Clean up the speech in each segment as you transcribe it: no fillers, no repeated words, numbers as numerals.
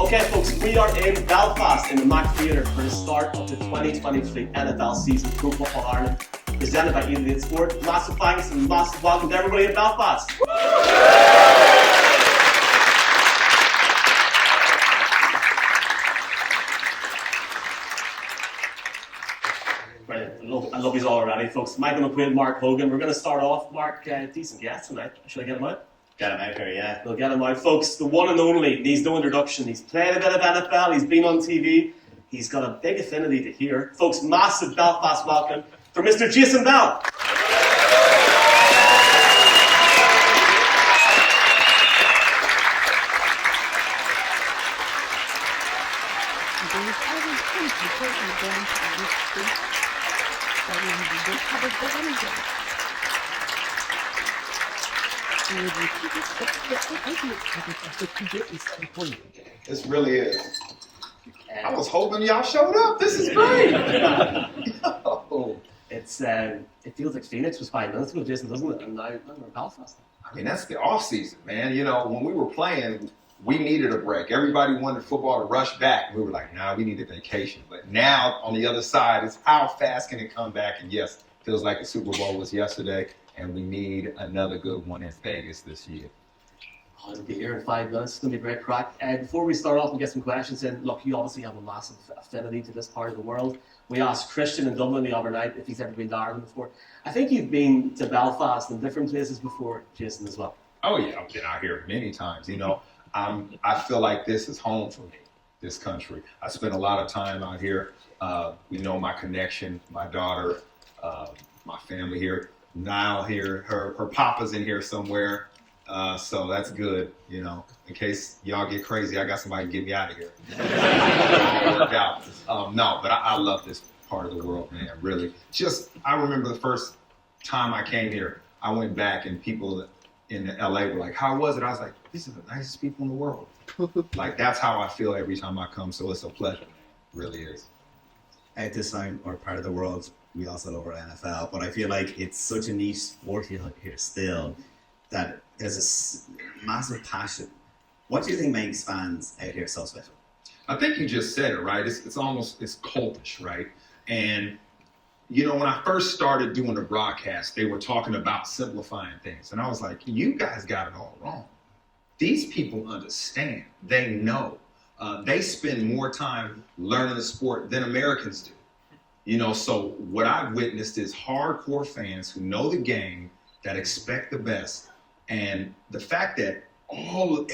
Okay, folks, we are in Belfast in the Mac Theatre for the start of the 2023 NFL season Pro Football Ireland, presented by Elite Sport. Massive thanks and massive welcome to everybody in Belfast. Brilliant. I love these all already, folks. Michael McQueen, Mark Hogan. We're going to start off. Mark, decent guest tonight. Should I get him out? Get him out here, yeah. We'll get him out. Folks, the one and only, needs no introduction. He's played a bit of NFL, he's been on TV, he's got a big affinity to hear. Folks, massive Belfast welcome for Mr. Jason Bell. This really is. I was hoping y'all showed up. This is great. It feels like Phoenix was 5 minutes ago, Jason, doesn't it? And now we're in Belfast. I mean, that's the off season, man. You know, when we were playing, we needed a break. Everybody wanted football to rush back. We were like, nah, we need a vacation. But now, on the other side, it's how fast can it come back? And yes, feels like the Super Bowl was yesterday, and we need another good one in Vegas this year. Oh, it'll be here in 5 minutes. It's going to be a great crack. Before we start off and get some questions in, look, you obviously have a massive affinity to this part of the world. We asked Christian in Dublin the other night if he's ever been to Ireland before. I think you've been to Belfast and different places before, Jason, as well. Oh, yeah, I've been out here many times. You know, I feel like this is home for me, this country. I spent a lot of time out here. You know, my connection, my daughter, my family here. Niall here, her papa's in here somewhere. So that's good, you know. In case y'all get crazy, I got somebody to get me out of here. Work out. No, but I love this part of the world, man, really. I remember the first time I came here, I went back and people in LA were like, how was it? I was like, these are the nicest people in the world. Like, that's how I feel every time I come, so it's a pleasure, man. It really is. At this time, or part of the world, we also love our NFL, but I feel like it's such a niche sport here still that there's a massive passion. What do you think makes fans out here so special? I think you just said it, right? It's cultish, right? And, you know, when I first started doing the broadcast, they were talking about simplifying things. And I was like, you guys got it all wrong. These people understand. They know. They spend more time learning the sport than Americans do. You know, so what I've witnessed is hardcore fans who know the game, that expect the best. And the fact that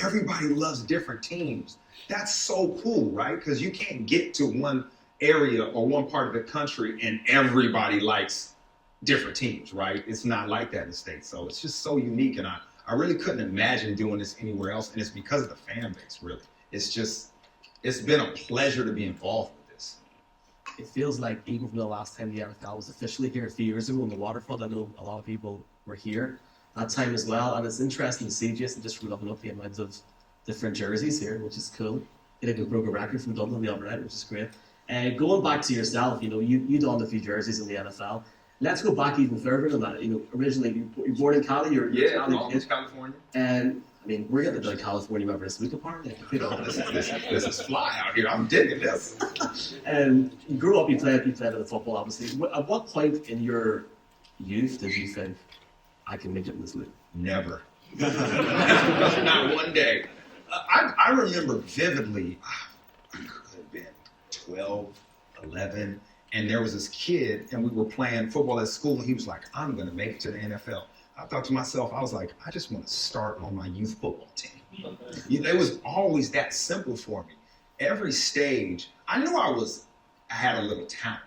everybody loves different teams, that's so cool, right? Because you can't get to one area or one part of the country and everybody likes different teams, right? It's not like that in the States. So it's just so unique. And I really couldn't imagine doing this anywhere else. And it's because of the fan base, really. It's been a pleasure to be involved with this. It feels like even from the last time the NFL was officially here a few years ago in the waterfront, I know a lot of people were here that time as well, and it's interesting to see Jason just looking up the amount of different jerseys here, which is cool. You think we broke a record from Dublin the other night, which is great. Going back to yourself, you know, you donned a few jerseys in the NFL. Let's go back even further than that. You know, originally you were born in Cali, you're California. And I mean, we're getting to California member this week apparently. This is fly out here. I'm digging this. And you grew up, you played a bit of football, obviously. At what point in your youth did you think, I can make it in this league? Never. Not one day. I remember vividly, I could have been 12, 11, and there was this kid, and we were playing football at school, and he was like, I'm going to make it to the NFL. I thought to myself, I was like, I just want to start on my youth football team. You know, it was always that simple for me. Every stage, I knew I had a little talent,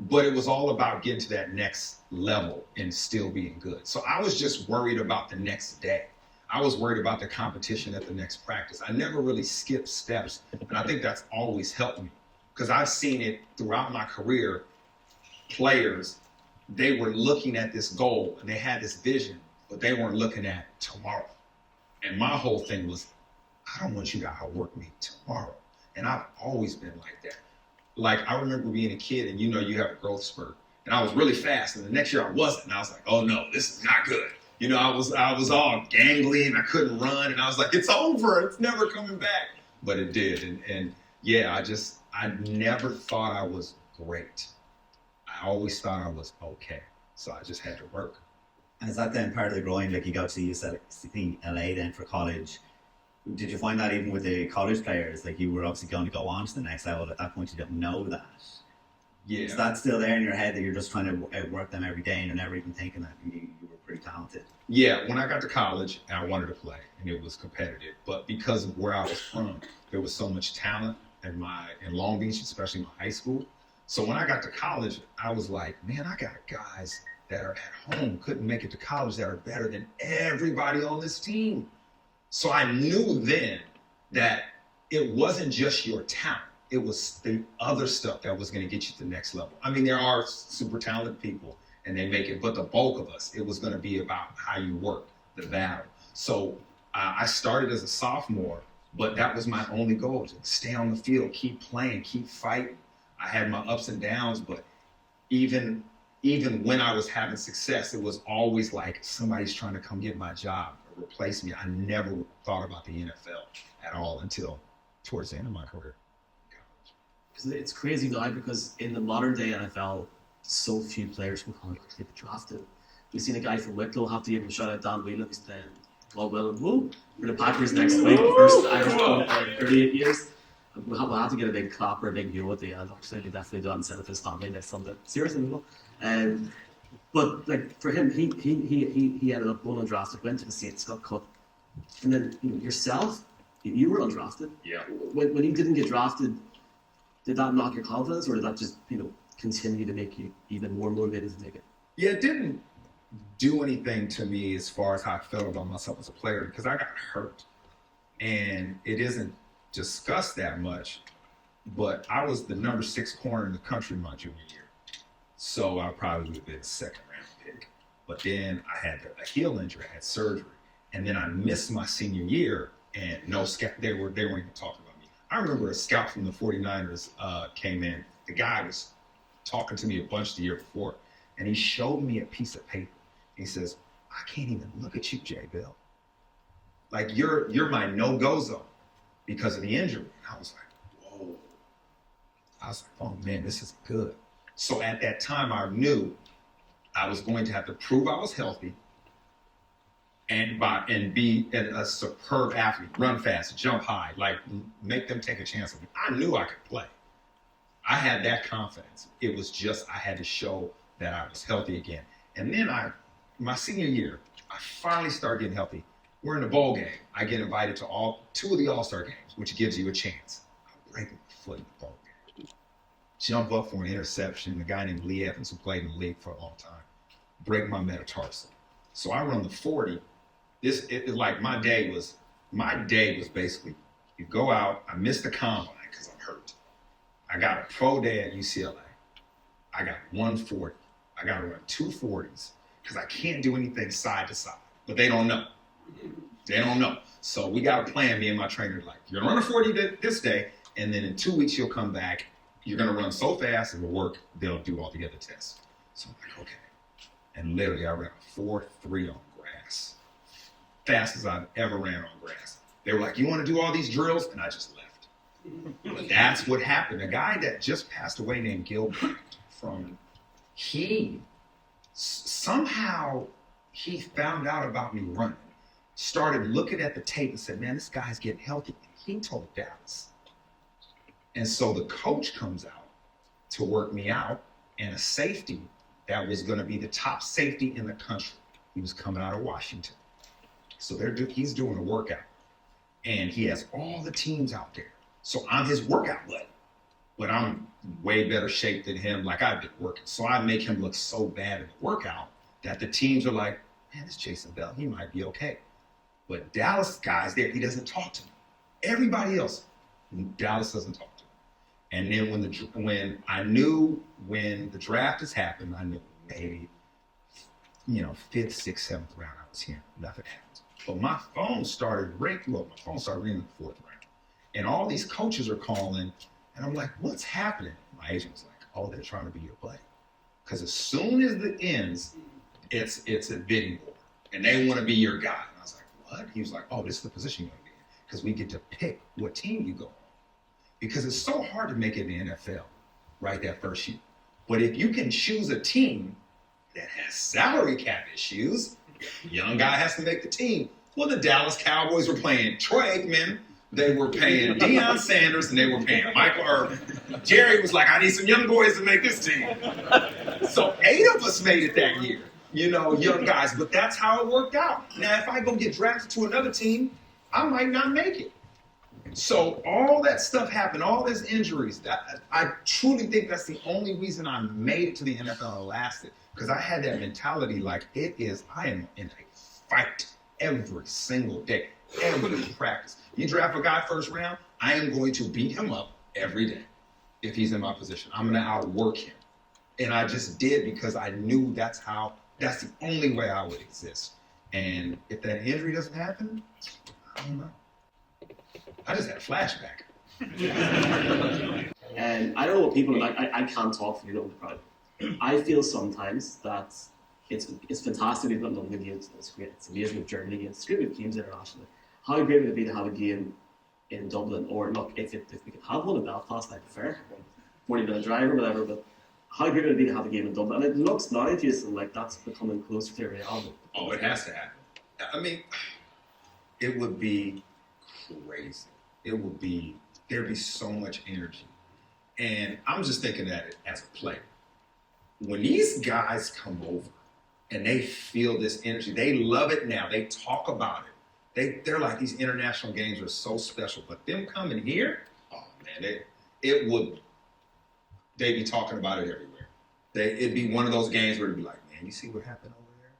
but it was all about getting to that next level and still being good. So I was just worried about the next day. I was worried about the competition at the next practice. I never really skipped steps, and I think that's always helped me because I've seen it throughout my career. Players, they were looking at this goal and they had this vision, but they weren't looking at tomorrow. And my whole thing was, I don't want you to outwork me tomorrow. And I've always been like that. Like, I remember being a kid and you know you have a growth spurt. And I was really fast, and the next year I wasn't. And I was like, oh no, this is not good. You know, I was all gangly and I couldn't run, and I was like, it's over, it's never coming back. but it did. And yeah, I never thought I was great. I always thought I was okay. So I just had to work. And is that then part of the growing? Like you said LA then for college. Did you find that even with the college players, like you were obviously going to go on to the next level, at that point you didn't know that? Yeah. Is that still there in your head that you're just trying to outwork them every day and you're never even thinking that you were pretty talented? Yeah, when I got to college, I wanted to play, and it was competitive. But because of where I was from, there was so much talent in Long Beach, especially my high school. So when I got to college, I was like, man, I got guys that are at home, couldn't make it to college, that are better than everybody on this team. So I knew then that it wasn't just your talent. It was the other stuff that was going to get you to the next level. I mean, there are super talented people and they make it, but the bulk of us, it was going to be about how you work, the battle. So I started as a sophomore, but that was my only goal, to stay on the field, keep playing, keep fighting. I had my ups and downs, but even when I was having success, it was always like somebody's trying to come get my job or replace me. I never thought about the NFL at all until towards the end of my career. It's crazy now because in the modern day NFL, so few players from college get drafted. We've seen a guy from Wicklow, have to give him a shout out, Dan Whelan, who's playing God willing. Woo! For the Packers next week, first Irish player in 38 years. We'll have to get a big clap or a big view at the end. Actually, we definitely do that instead of his family next Sunday. Seriously, we will. But like for him, he ended up going undrafted, went to the Saints, got cut, and then yourself, you were undrafted. Yeah. When you didn't get drafted, did that knock your confidence, or did that just continue to make you even more motivated to make it? Yeah, it didn't do anything to me as far as how I felt about myself as a player because I got hurt, and it isn't discussed that much, but I was the number 6 corner in the country my junior year, so I probably would have been a second round pick. But then I had a heel injury, I had surgery, and then I missed my senior year, and no scout, they weren't even talking about me. I remember a scout from the 49ers came in. The guy was talking to me a bunch the year before, and he showed me a piece of paper. He says, I can't even look at you, J. Bill. Like, you're my no-go zone because of the injury. And I was like, whoa. I was like, oh man, this is good. So at that time, I knew I was going to have to prove I was healthy and be a superb athlete, run fast, jump high, like make them take a chance on me. I knew I could play. I had that confidence. It was just I had to show that I was healthy again. And then my senior year, I finally started getting healthy. We're in the bowl game. I get invited to 2 of the All-Star games, which gives you a chance. I break my foot in the bowl game. Jump up for an interception. A guy named Lee Evans, who played in the league for a long time, break my metatarsal. So I run the 40. My day was basically, you go out, I missed the combine because I'm hurt. I got a pro day at UCLA. I got 140. I got to run 2 40s because I can't do anything side to side. But they don't know. They don't know. So we got a plan, me and my trainer, like, you're going to run a 40 this day, and then in 2 weeks you'll come back. You're going to run so fast it'll work. They'll do all the other tests. So I'm like, okay. And literally I ran a 4.3 on grass. Fastest I've ever ran on grass. They were like, you want to do all these drills? And I just left. But that's what happened. A guy that just passed away named Gilbert somehow he found out about me running, started looking at the tape and said, man, this guy's getting healthy. And he told Dallas. And so the coach comes out to work me out, and a safety that was going to be the top safety in the country. He was coming out of Washington. So he's doing a workout, and he has all the teams out there. So I'm his workout buddy, but I'm way better shape than him. Like, I've been working. So I make him look so bad in the workout that the teams are like, man, this Jason Bell, he might be okay. But Dallas guys there, he doesn't talk to me. Everybody else, Dallas doesn't talk to me. And then when I knew when the draft has happened, I knew maybe, 5th, 6th, 7th round, I was here. Nothing happened. But my phone started ringing. Well, my phone started ringing in the 4th round. And all these coaches are calling, and I'm like, what's happening? My agent was like, oh, they're trying to be your player. Because as soon as it ends, it's a bidding war. And they want to be your guy. And I was like, what? He was like, oh, this is the position you're going to be in. because we get to pick what team you go on. Because it's so hard to make it in the NFL, right, that first year. But if you can choose a team that has salary cap issues, young guy has to make the team. Well, the Dallas Cowboys were paying Troy Aikman, they were paying Deion Sanders, and they were paying Michael Irvin. Jerry was like, I need some young boys to make this team. So 8 of us made it that year, young guys. But that's how it worked out. Now, if I go get drafted to another team, I might not make it. So all that stuff happened, all those injuries. I truly think that's the only reason I made it to the NFL and lasted. Because I had that mentality like I am in a fight every single day, every practice. You draft a guy first round, I am going to beat him up every day if he's in my position. I'm going to outwork him. And I just did because I knew that's the only way I would exist. And if that injury doesn't happen, I don't know. I just had a flashback. And I don't know what people like. I can't talk for the crowd. I feel sometimes that it's fantastic we've got London games. It's great. It's amazing with Germany games. It's great with games internationally. How great would it be to have a game in Dublin? Or look, if we could have one in Belfast, I prefer 40-minute drive or whatever. But how great would it be to have a game in Dublin? And it looks now, Jason, like that's becoming closer to reality. Oh, it has to happen. I mean, it would be crazy. There'd be so much energy. And I'm just thinking at it as a player. When these guys come over and they feel this energy, they love it now. They talk about it. They're like, these international games are so special. But them coming here, oh man, they'd be talking about it everywhere. It'd be one of those games where it'd be like, man, you see what happened over there?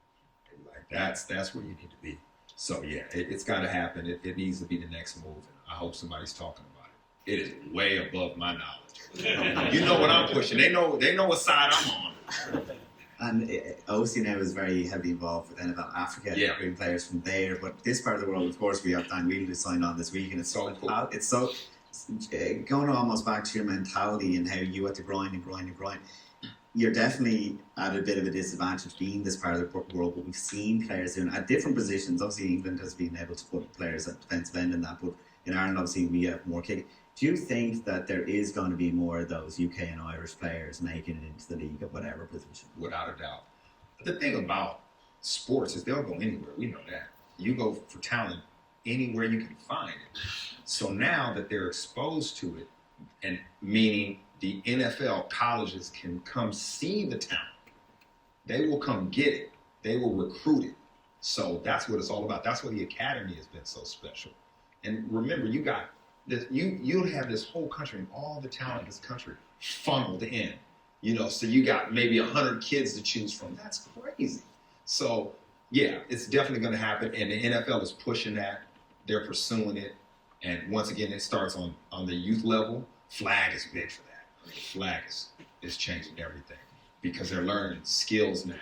They'd be like, that's where you need to be. So yeah, it's got to happen. It needs to be the next move. And I hope somebody's talking about it. It is way above my knowledge. You know what I'm pushing. They know what side I'm on. And obviously now is very heavily involved with NFL Africa, bringing players from there. But this part of the world, of course, we have Dan Whelan who signed on this week, and it's so cool. It's so going almost back to your mentality and how you had to grind and grind and grind. You're definitely at a bit of a disadvantage being this part of the world, but we've seen players doing at different positions. Obviously, England has been able to put players at defensive end in that, but in Ireland, obviously, we have more kicking. Do you think that there is going to be more of those UK and Irish players making it into the league at whatever position? Without a doubt. But the thing about sports is they'll go anywhere. We know that. You go for talent anywhere you can find it. So now that they're exposed to it, and meaning the NFL colleges can come see the talent, they will come get it. They will recruit it. So that's what it's all about. That's why the academy has been so special. And remember, you got this, you have this whole country and all the talent in this country funneled in. So you got maybe 100 kids to choose from. That's crazy. So yeah, it's definitely going to happen. And the NFL is pushing that. They're pursuing it. And once again, it starts on the youth level. Flag is big for that. I mean, flag is changing everything because they're learning skills now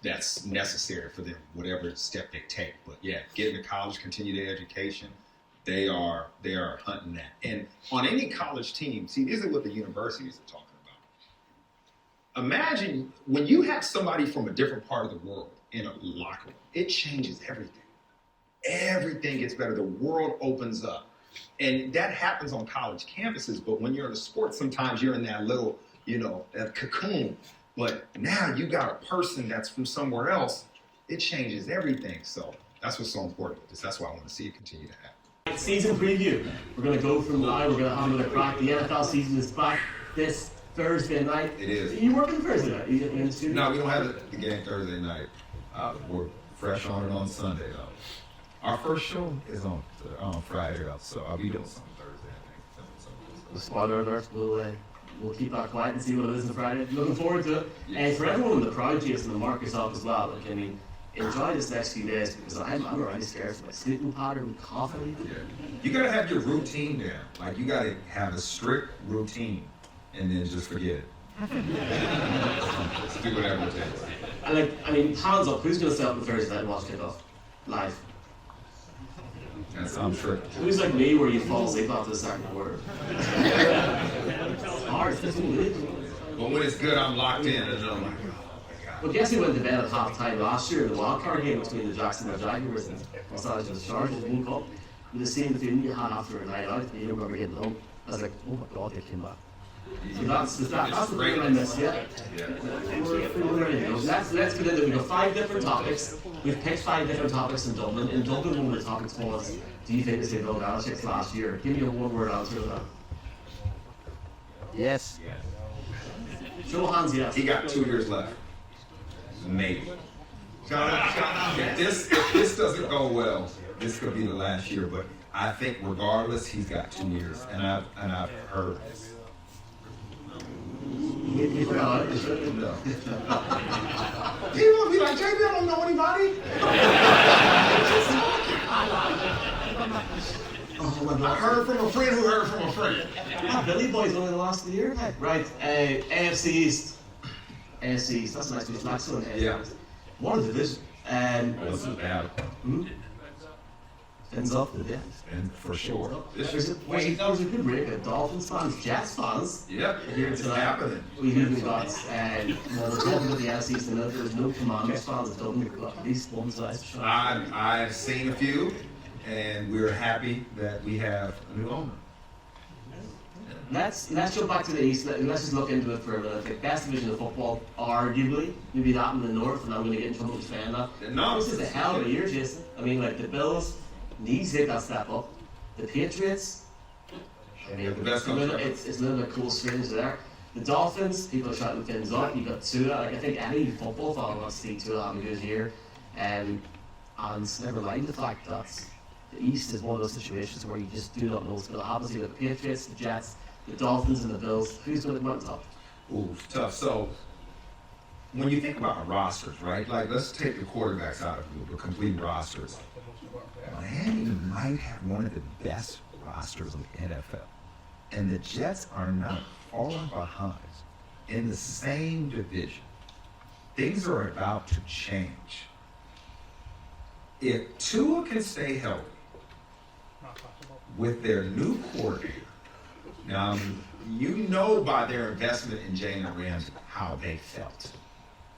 that's necessary for them, whatever step they take. But yeah, getting to college, continue their education, they are hunting that. And on any college team, see, this is what the universities are talking about. Imagine when you have somebody from a different part of the world in a locker room, it changes everything. Everything gets better. The world opens up. And that happens on college campuses, but when you're in a sport, sometimes you're in that little, that cocoon. But now you got a person that's from somewhere else, it changes everything. So that's what's so important with this. That's why I want to see it continue to happen. Season preview. We're going to go from now. We're going to have another crack. The NFL season is back this Thursday night. It is. Are you working Thursday night? Are you in the studio? No, we don't have the game Thursday night. We're fresh on it on Sunday, though. Our first show is on Friday, so I'll be doing something Thursday, I think. The spoiler alert, we'll keep that quiet and see what it is on Friday. Looking forward to it. And for everyone in the crowd, Jason, and mark yourself as well. Enjoy this next few days because I'm already scared for my sleeping pattern, coffee. Yeah. You got to have your routine down. Like, you got to have a strict routine and then just forget it. Just do whatever it takes. And hands up, who's going to stay up on Thursday night and watch kickoff live? That's, I'm sure. Who's like me where you fall asleep after the second quarter? It's hard. But when it's good, I'm locked in and I'm like, well, guess who went to bed at half time last year in the wildcard game between the Jacksonville Jaguars and Los Angeles Chargers in Cup? with the same feeling you had after a night out, and you remember getting home. I was like, oh my God, they came back. So that's the thing I miss, yeah. Let's get into it. We've got 5 different topics. We've picked 5 different topics in Dublin. In Dublin, one of the topics was, do you think the same Bill Belichick's last year? Give me a one-word answer to that. Yes. Show of hands, yes. He got 2 years left. Maybe. If this doesn't go well, this could be the last year. But I think regardless, he's got 2 years, and I've heard. You forgot it. No. People will be like, JB, I don't know anybody. I heard from a friend who heard from a friend. Billy Boy's only the last of the year. Right. AFC East. AFC East. That's a nice one. Next one. Yeah. What a division. This is bad. Ends up the day. And for sure. There's a good break of Dolphins fans, Jets fans. Yep. Here It's tonight. happening. We've even got, well, we're talking about the AFC East, and there's no Commanders fans at Dublin. We've got at least one side. I've seen a few, and we're happy that we have a new owner. Let's jump back to the East. Let's just look into it for a minute. The best division of football, arguably, maybe that in the North, and I'm going to get in trouble for saying that. No. This is a hell of a year, Jason. I mean, like the Bills need to take that step up. The Patriots, I mean, The best coach ever. it's a little bit cool strings there. The Dolphins, people are shouting things up. You got Tua. Like I think any football fan wants to see Tua having a good year, and never mind the fact that the East is one of those situations where you just do not know what's going to happen. So you got the Patriots, the Jets, the Dolphins, and the Bills. Who's going to come out on top? Ooh, tough. So when you think about rosters, right? Like let's take the quarterbacks out of the complete rosters. Miami might have one of the best rosters in the NFL. And the Jets are not far behind in the same division. Things are about to change. If Tua can stay healthy with their new coordinator, now you know by their investment in Jalen Ramsey how they felt.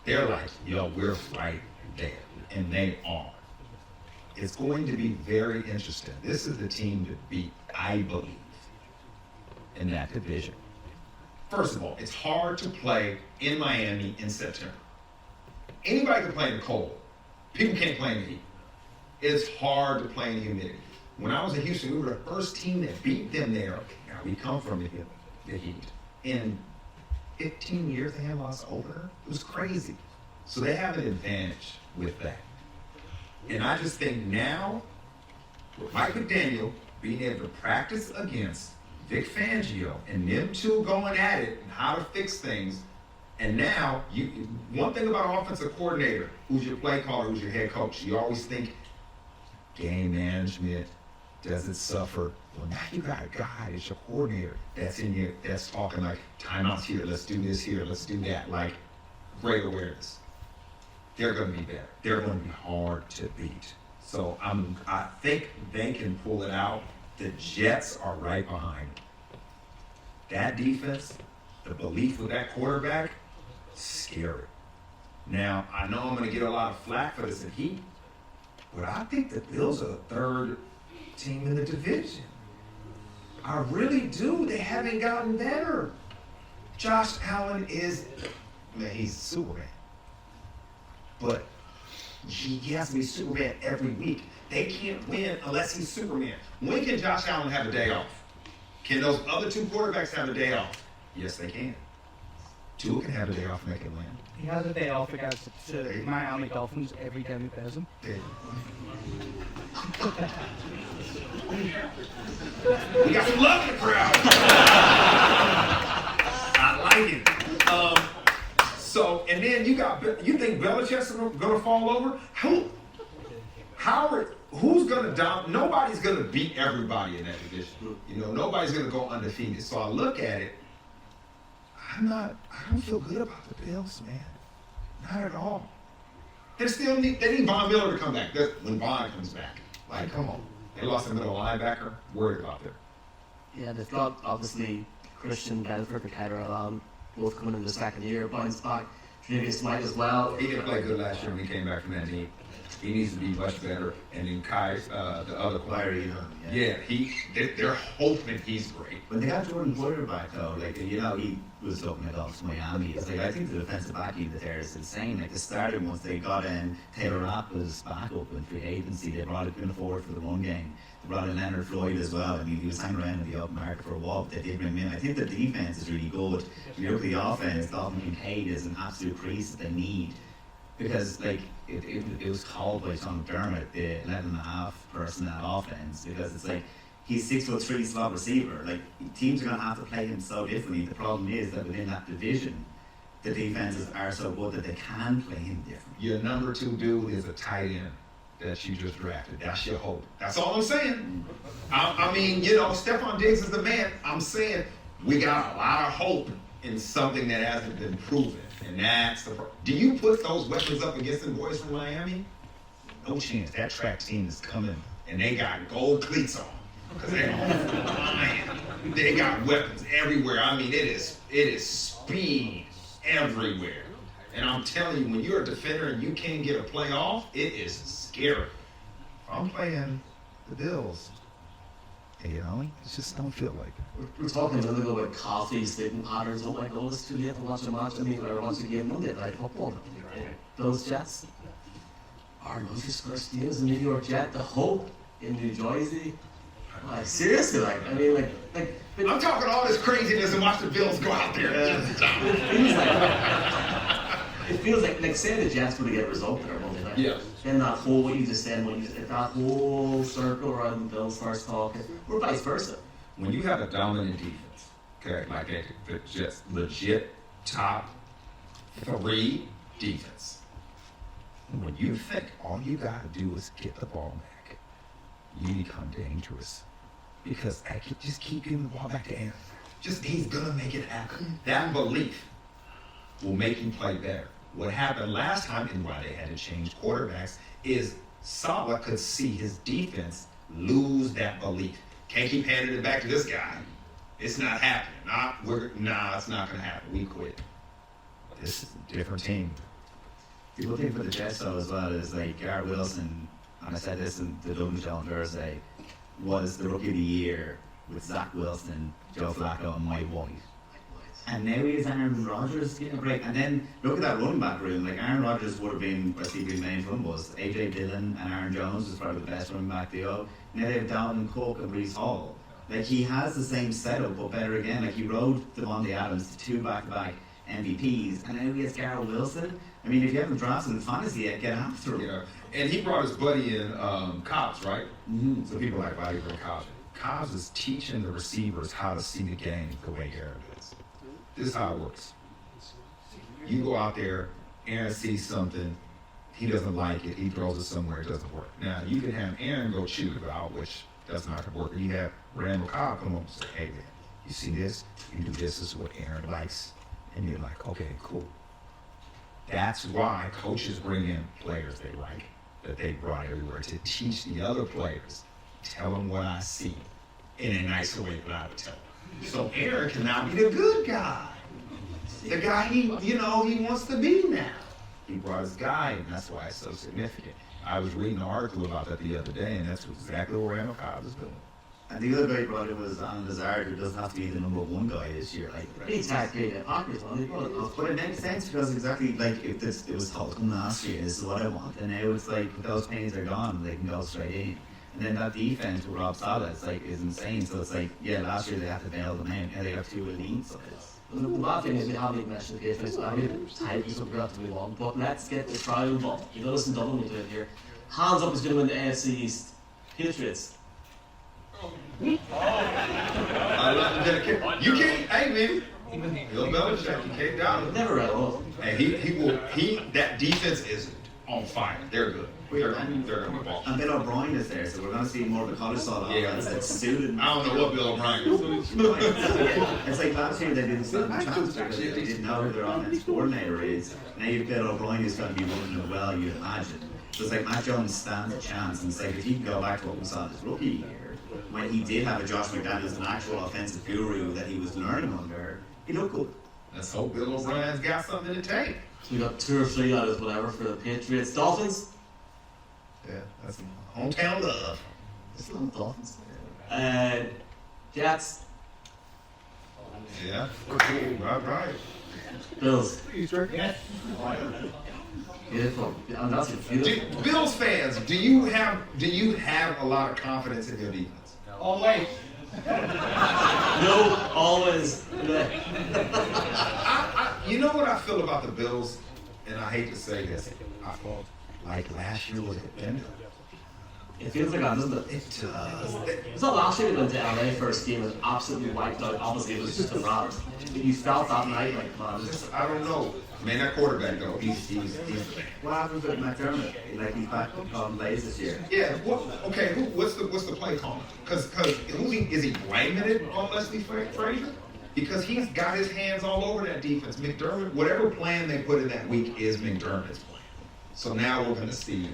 They're like, yo, we're right there. And they are. It's going to be very interesting. This is the team to beat, I believe, in that division. First of all, it's hard to play in Miami in September. Anybody can play in the cold. People can't play in the heat. It's hard to play in the humidity. When I was in Houston, we were the first team that beat them there. Now, we come from the heat. In 15 years, they haven't lost over. It was crazy. So they have an advantage with that. And I just think now, with Mike McDaniel being able to practice against Vic Fangio and them two going at it and how to fix things, and now, one thing about an offensive coordinator, who's your play caller, who's your head coach, you always think game management, does it suffer? Well, now you got a guy that's your coordinator that's talking like, timeouts here, let's do this here, let's do that, like great awareness. They're going to be better. They're going to be hard to beat. So I think they can pull it out. The Jets are right behind them. That defense, the belief with that quarterback, scary. Now, I know I'm going to get a lot of flack for this in heat, but I think the Bills are the third team in the division. I really do. They haven't gotten better. Josh Allen he's Superman. But he has to be Superman every week. They can't win unless he's Superman. When can Josh Allen have a day off? Can those other two quarterbacks have a day off? Yes, they can. Tua can have a day off and make it win. He has a day off against the Miami Dolphins every time he plays them. We got some love in the crowd. I like it. So, and then you think Belichick's gonna fall over? Who's gonna down? Nobody's gonna beat everybody in that division. Nobody's gonna go undefeated. So I look at it. I don't feel good about the Bills, man. Not at all. They need Von Miller to come back. When Von comes back, like, come on. They lost a middle linebacker. Worried about them. Yeah, they've got obviously Christian Belfast or Tyler Alam both coming in the second year, bounce back. Previous Mike as well. He didn't play good last year when he came back from that knee. He needs to be much better. And then Kai, the other player, they're hoping he's great. When they got Jordan Poyer back though, like he was talking about Miami. It's like I think the defensive back unit there is insane. Like the starting once they got in Taylor Rapp was back up in free agency. They brought him forward for the one game. They brought in Leonard Floyd as well. I mean he was hanging around in the open market for a while, but they did bring him in. I think the defense is really good. If you look at the offense, Dalton Kincaid is an absolute crease that they need. Because like it was called by Tom McDermott the 11.5 personnel offense because it's like he's 6'3" slot receiver. Like teams are gonna have to play him so differently. The problem is that within that division, the defenses are so good that they can play him different. Your number 2 dude is a tight end that you just drafted. That's your hope. That's all I'm saying. I mean, Stephon Diggs is the man. I'm saying we got a lot of hope in something that hasn't been proven. And that's the problem. Do you put those weapons up against the boys from Miami? No chance. That track team is coming, and they got gold cleats on because they're flying. They got weapons everywhere. I mean, it is speed everywhere. And I'm telling you, when you're a defender and you can't get a play off, it is scary. I'm playing the Bills. It just don't feel like it. We're talking a little bit about coffee, sleeping patterns. Oh my God, it's too late to watch a match. I mean, or watch a game Monday night football. Those Jets are Murphy's first game as a New York Jet. The hope in New Jersey. Like, seriously, like I'm talking all this craziness and watch the Bills go out there. It feels like say the Jets were to get a result there Monday night. Yeah. Then that whole what you just said, that whole circle around the Bills first talking, or vice versa. When you have a dominant defense, okay, like a just legit top 3 defense, when you think all you gotta do is get the ball back, you become dangerous. Because I could just keep giving the ball back to Aaron. He's gonna make it happen. That belief will make him play better. What happened last time and why they had to change quarterbacks is Saleh could see his defense lose that belief. Can't keep handing it back to this guy. It's not happening. It's not gonna happen. We quit. This is a different team. The good thing for the Jets though as well is like Garrett Wilson, and I said this in the Dublin show on Thursday, was the rookie of the year with Zach Wilson, Joe Flacco, and Mike White. And now he has Aaron Rodgers getting a break. And then look at that running back room. Like Aaron Rodgers would have been where CB's main run was. AJ Dillon and Aaron Jones was probably the best running back they owe. Now they have Dalvin Cook and Breece Hall. Like he has the same setup, but better again. Like he rode Devontae Adams to 2 back-to-back MVPs, and now he has Garrett Wilson. I mean, if you haven't drafted in fantasy yet, get after him. Yeah, and he brought his buddy in Cobbs, right? Mm-hmm. So people are like, why do you bring Cobbs? Cobbs is teaching the receivers how to see the game the way Aaron is. This is how it works. You go out there, Aaron sees something, he doesn't like it, he throws it somewhere, it doesn't work. Now, you can have Aaron go shoot it out, which does not work. And you have Randall Cobb come up and say, hey, man, you see this? You do this is what Aaron likes. And you're like, okay, cool. That's why coaches bring in players they like, that they brought everywhere, to teach the other players, tell them what I see in a nicer way than I would tell them. So Aaron can now be the good guy. The guy he wants to be now. He brought his guy, and that's why it's so significant. I was reading an article about that the other day, and that's exactly what Randall Cobb is doing. And the other guy brought in was Alan Lazard, who doesn't have to be the number 1 guy this year. Like, Exactly, the Packers one. but it makes sense because exactly like if it was Holcomb last year, this is what I want, and now it's like those pennies are gone, they can go straight in. And then that defense with Rob Saleh, is insane. So it's like, yeah, last year they had to bail them out, and they have 2 elite sides. The bad thing is we haven't even mentioned the defense, but I mean, time is something we have to move on. But let's get the trial ball. You know, listen, Dublin will do it here. Hands up is going to win the AFC East. Patriots. I love the dedication. You can't, hey man, Bill Belichick, you can't doubt it. Never read it. And that defense is on fire. They're good. They're going to ball. And Bill O'Brien is there, so we're going to see more of the college style offense that's suited. I don't know what Bill O'Brien is doing. It's like last year they didn't stand the chance because they didn't know who their offensive coordinator is. Now you've Bill O'Brien who's going to be running it well, you'd imagine. So it's like Matt Jones stands a chance, and it's like if he can go back to what we saw this rookie year, when he did have a Josh McDaniels, an actual offensive guru that he was learning under, he looked good. Let's hope Bill O'Brien's got something to take. So we got 2 or 3 out of whatever for the Patriots. Dolphins? Yeah, that's hometown love. It's not the Dolphins. Jets? Yeah. Right. Bills? Yes. Beautiful. And that's beautiful. Bills fans, do you have a lot of confidence in your defense? Always. No, always. You know what I feel about the Bills, and I hate to say this, I felt like last year was a bender. It feels like that, doesn't it? It does. It's not last year we went to LA first game and absolutely wiped out. Obviously, it was just a Rams. But you felt that night like, man, I don't know. Man, that quarterback though, he's the man. What happens with McDermott? Like he's back on plays this year. Yeah. What's the play call? Because is he blaming it on Leslie Frazier? Because he's got his hands all over that defense. McDermott, whatever plan they put in that week is McDermott's plan. So now we're going to see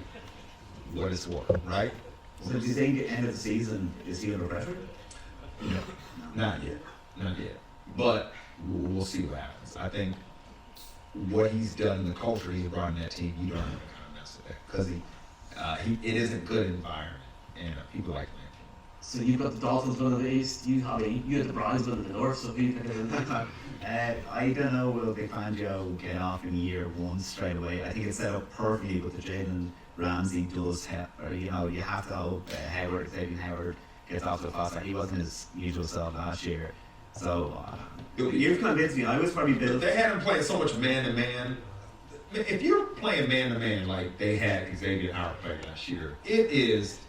what it's worth, right? So do you think at the end of the season is he under pressure? No, not yet. But we'll see what happens. I think what he's done in the culture he's brought in that team, you don't have to kind of mess with that because it is a good environment and people like that. so you've got the Dolphins winning the East, you had the Browns winning the North, so who you picking? I don't know, will Big Fangio get off in year 1 straight away? I think it's set up perfectly with the Jalen Ramsey does, you have to hope Xavier Howard gets off to a fast start. He wasn't his usual self last year. So, you've convinced me. I was probably built. They had him playing so much man-to-man. If you're playing man-to-man like they had Xavier Howard play last year, it is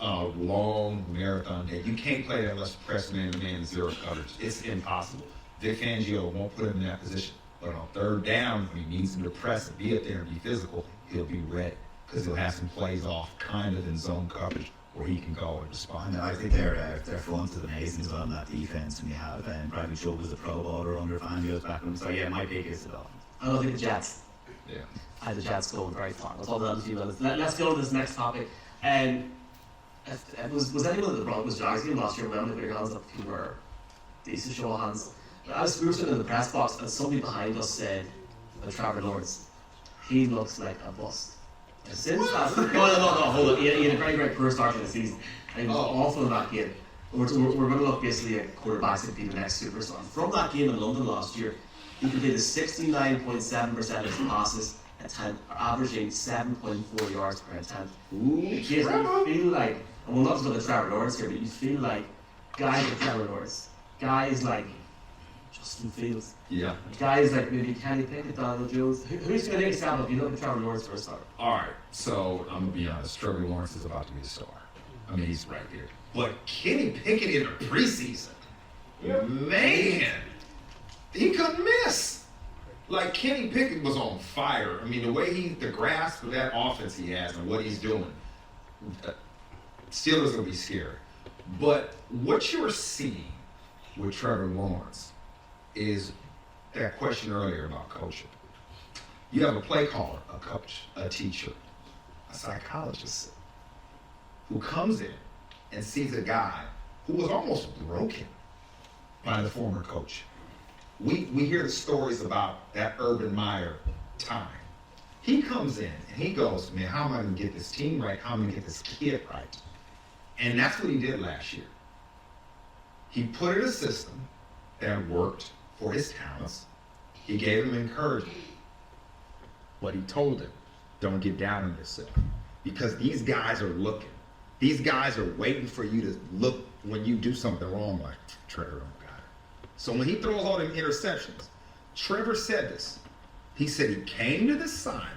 a long marathon day. You can't play that unless you press man-to-man and zero coverage. It's impossible. Vic Fangio won't put him in that position. But on 3rd down, when he needs him to press and be up there and be physical, he'll be ready because he'll have some plays off kind of in zone coverage where he can go and respond. I think their front is amazing as well in that defense. And you have Bradley Chubb was a Pro Bowler under Fangio's back. So yeah, my pick is the Dolphins. I don't think the Jets. Yeah. I had the Jets going very far. I'll talk about that in a few minutes. Let's go to this next topic. Was anyone at the Broncos Jags game last year? Remember, put your hands up if you were decent show of hands. But we were sitting in the press box and somebody behind us said, Trevor Lawrence, he looks like a bust. And since that, no, hold on. He had a very, very poor start to the season. And he was awful in that game. We're going to look basically at quarterbacks that be the next superstar. From that game in London last year, he completed 69.7% of his passes attempt, averaging 7.4 yards per attempt. You feel like, and we'll not just look at Trevor Lawrence here, but you feel like guys like Trevor Lawrence, guys like Justin Fields, guys like maybe Kenny Pickett, Daniel Jones. Who's going to take a step up? You look at Trevor Lawrence for a start. All right, so I'm going to be honest. Trevor Lawrence is about to be a star. I mean, he's right there. But Kenny Pickett in the preseason, man, he couldn't miss. Like, Kenny Pickett was on fire. I mean, the grasp of that offense he has and what he's doing, Steelers will be scary. But what you're seeing with Trevor Lawrence is that question earlier about coaching. You have a play caller, a coach, a teacher, a psychologist who comes in and sees a guy who was almost broken by the former coach. We hear the stories about that Urban Meyer time. He comes in and he goes, man, how am I going to get this team right? How am I going to get this kid right? And that's what he did last year. He put in a system that worked for his talents. He gave him encouragement. But he told him, don't get down on yourself. Because these guys are looking. These guys are waiting for you to look when you do something wrong, like, Trevor, oh God. So when he throws all them interceptions, Trevor said this. He said he came to the sideline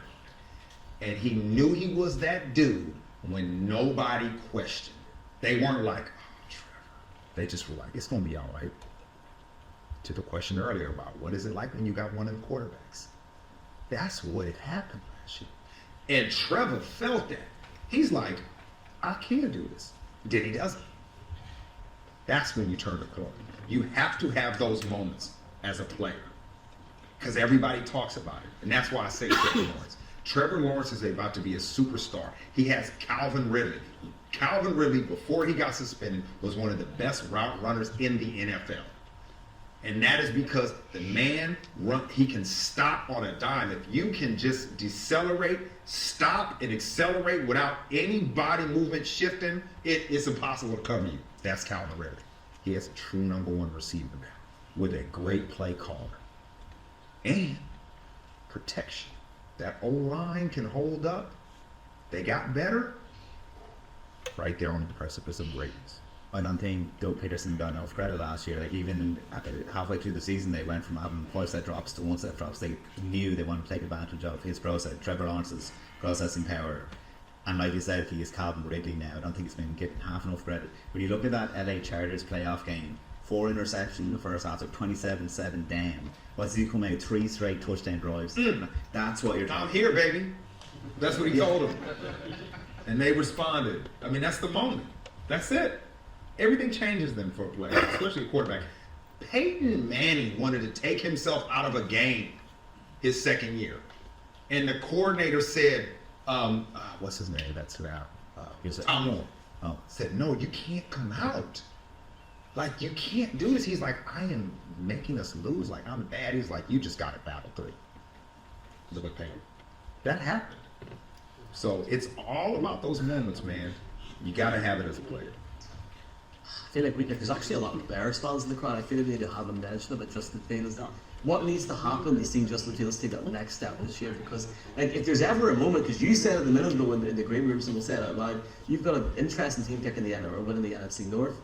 and he knew he was that dude when nobody questioned. They weren't like, oh, Trevor. They just were like, it's going to be all right. To the question earlier about what is it like when you got one of the quarterbacks. That's what had happened last year. And Trevor felt that. He's like, I can do this. Then he doesn't. That's when you turn the corner. You have to have those moments as a player. Because everybody talks about it. And that's why I say Trevor Lawrence. Trevor Lawrence is about to be a superstar. He has Calvin Ridley. Calvin Ridley, before he got suspended, was one of the best route runners in the NFL. And that is because the man, he can stop on a dime. If you can just decelerate, stop, and accelerate without any body movement shifting, it's impossible to cover you. That's Calvin Ridley. He has a true number one receiver now with a great play caller. And protection. That O-line can hold up. They got better. Right there on the precipice of greatness. I don't think Doug Peterson got enough credit last year. Like even halfway through the season, they went from having 5-set drops to 1-set drops. They knew they wanted to take advantage of his process, Trevor Lawrence's processing power. And like you said, he is Calvin Ridley now. I don't think he's been given half enough credit. When you look at that LA Chargers playoff game, 4 interceptions in the first half, so 27-7 down. What's he come out 3 straight touchdown drives? That's what you're talking. I'm here, baby. That's what he told them. And they responded. I mean, that's the moment. That's it. Everything changes then for a player, especially a quarterback. Peyton Manning wanted to take himself out of a game his second year. And the coordinator said, what's his name? That's now. Tom Moore. Said, no, you can't come out. Like, you can't do this. He's like, I am making us lose. Like, I'm bad. He's like, you just got to battle through. Look at Peyton. That happened. So it's all about those moments, man. You got to have it as a player. I feel like there's actually a lot of Bears fans in the crowd. I feel like we need to have a mention about Justin Fields. What needs to happen to see Justin Fields take that next step this year? Because like, if there's ever a moment, because you said it a minute ago in the green room, someone said it out loud, you've got an interesting team picking the NFL or winning the NFC North.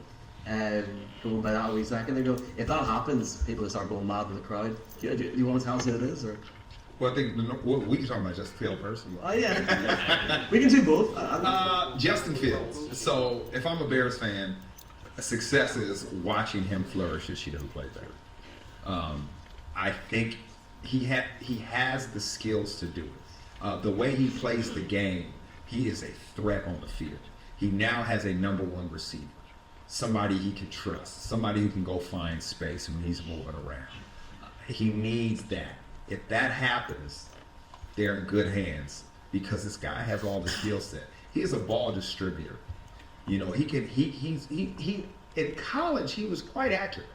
Going by that wee second ago, if that happens, people will start going mad in the crowd. Do you want to tell us who it is, or? Well, I think we can talk about Justin Fields first. Oh yeah, we can do both. Justin Fields. So if I'm a Bears fan, success is watching him flourish this year who plays better. I think he has the skills to do it. The way he plays the game, he is a threat on the field. He now has a number one receiver, somebody he can trust, somebody who can go find space when he's moving around. He needs that. If that happens, they're in good hands because this guy has all the skill set. He is a ball distributor. You know, he in college he was quite accurate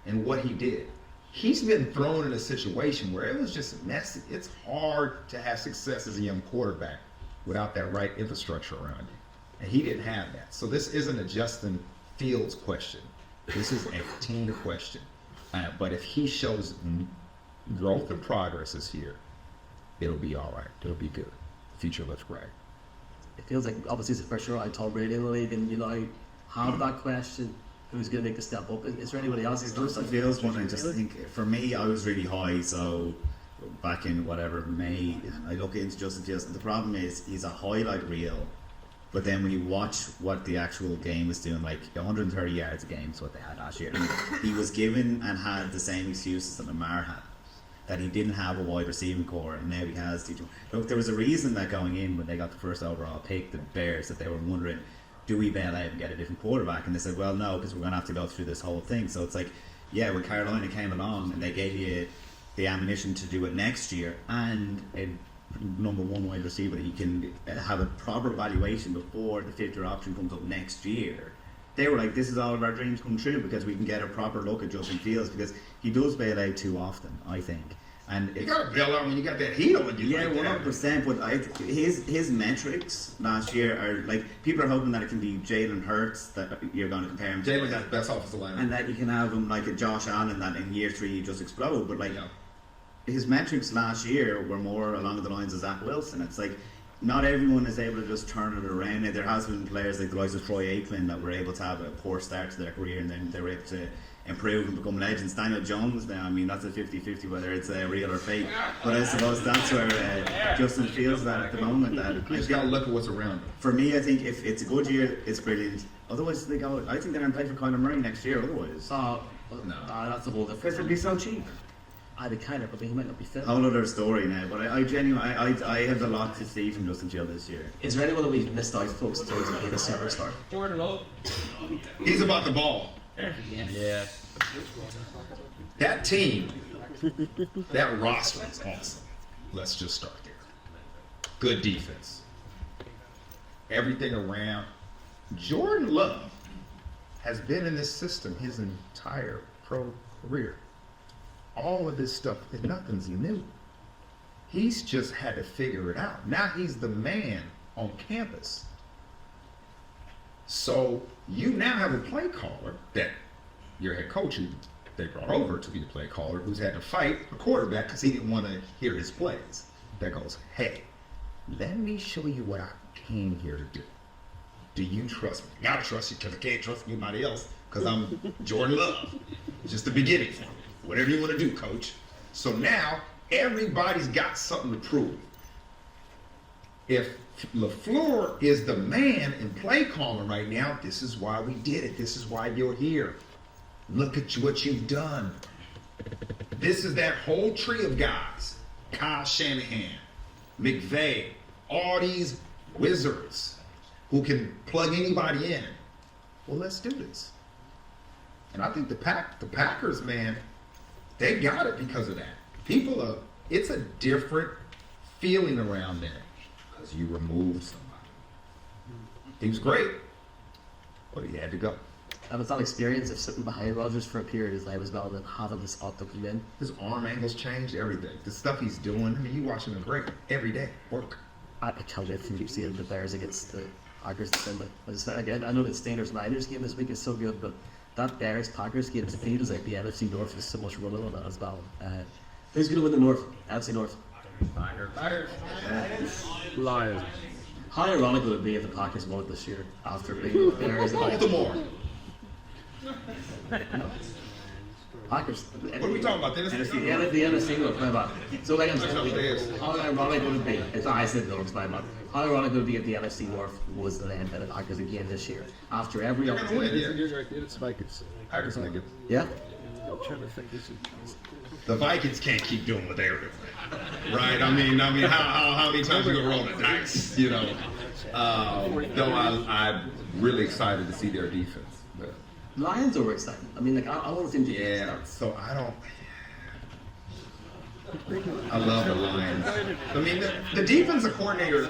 in what he did. He's been thrown in a situation where it was just messy. It's hard to have success as a young quarterback without that right infrastructure around you. And he didn't have that. So this isn't a Justin Fields question. This is a team question. But if he shows growth and progress this year, it'll be all right. It'll be good. Future looks bright. It feels like obviously it's the first year I Tom Brady in the league, and you know, have that question: who's going to make the step up? Is there anybody else? Justin Fields one. I just think for me, I was really high. So back in whatever May, I look into Justin Fields. And the problem is he's a highlight reel. But then when you watch what the actual game was doing, like 130 yards a game is what they had last year. He was given and had the same excuses that Lamar had, that he didn't have a wide receiving core, and now he has. Look, there was a reason that going in when they got the first overall pick, the Bears, that they were wondering, do we bail out and get a different quarterback? And they said, well, no, because we're going to have to go through this whole thing. So it's like, yeah, when Carolina came along and they gave you the ammunition to do it next year and a number one wide receiver, you can have a proper evaluation before the fifth year option comes up next year. They were like, this is all of our dreams come true because we can get a proper look at Justin Fields, because he does bail out too often, I think. And you got to bail out when you got that heat on you. Yeah, 100%. But his metrics last year are like, people are hoping that it can be Jalen Hurts that you're going to compare him to. Jalen got the best offensive line, and that you can have him like a Josh Allen that in year 3 you just explode. But like, his metrics last year were more along the lines of Zach Wilson. It's like, not everyone is able to just turn it around. There has been players like the likes of Troy Aikman that were able to have a poor start to their career and then they were able to improve and become legends. Daniel Jones now, I mean, that's a 50-50 whether it's real or fake. But I suppose that's where Justin Fields at the moment. You just got to look at what's around him. For me, I think if it's a good year, it's brilliant. Otherwise, I think they're going to play for Kyler Murray next year otherwise. No, that's a whole different. Because it'd be so cheap. I'd be kind of, but he might not be fit. Whole other story now, but I genuinely, I have a lot to see from Justin Fields this year. Is there anyone that we've missed out, folks, in terms of being a superstar? He's about the ball. Yeah. That team, that roster is awesome. Let's just start there. Good defense. Everything around. Jordan Love has been in this system his entire pro career. All of this stuff, nothing's new. He's just had to figure it out. Now he's the man on campus. So you now have a play caller that your head coach who they brought over to be the play caller who's had to fight a quarterback because he didn't want to hear his plays. That goes, hey, let me show you what I came here to do. Do you trust me? I gotta trust you because I can't trust anybody else because I'm Jordan Love. It's just the beginning for me. Whatever you want to do, coach. So now everybody's got something to prove. If LaFleur is the man in play calling right now, this is why we did it. This is why you're here. Look at what you've done. This is that whole tree of guys. Kyle Shanahan, McVay, all these wizards who can plug anybody in. Well, let's do this. And I think the Packers, man, they got it because of that. It's a different feeling around there because you removed somebody. He was great, but he had to go. And it's that experience of sitting behind Rodgers for a period of time as well and having this ought to come in. His arm angles changed, everything. The stuff he's doing, I mean, you watching him great every day, work. I can't wait to see the Bears against the Packers this Sunday. Again, I know the Steelers-Niners game this week is so good, but that Bears-Packers game, it feels like the NFC North is so much running on that as well. Who's going to win the North? NFC North? Lions. How ironic would it be if the Packers won it this year after being the Bears? Baltimore. Packers. What are we talking about? The NFC North, my bad. So like I'm That's saying, how ironic would it be? It's I said North, my bad. How ironic would it be if the NFC North was led by the Packers again this year after every They're gonna win, yeah. You're right. It's Vikings. Packers gonna get. Yeah. I'm trying to think. This is. The Vikings can't keep doing what they're doing, right? I mean, how many times you gonna roll the dice, you know? Though I'm really excited to see their defense. But Lions are exciting. I mean, like I want them to yeah, so I love the Lions. I mean, the defensive coordinator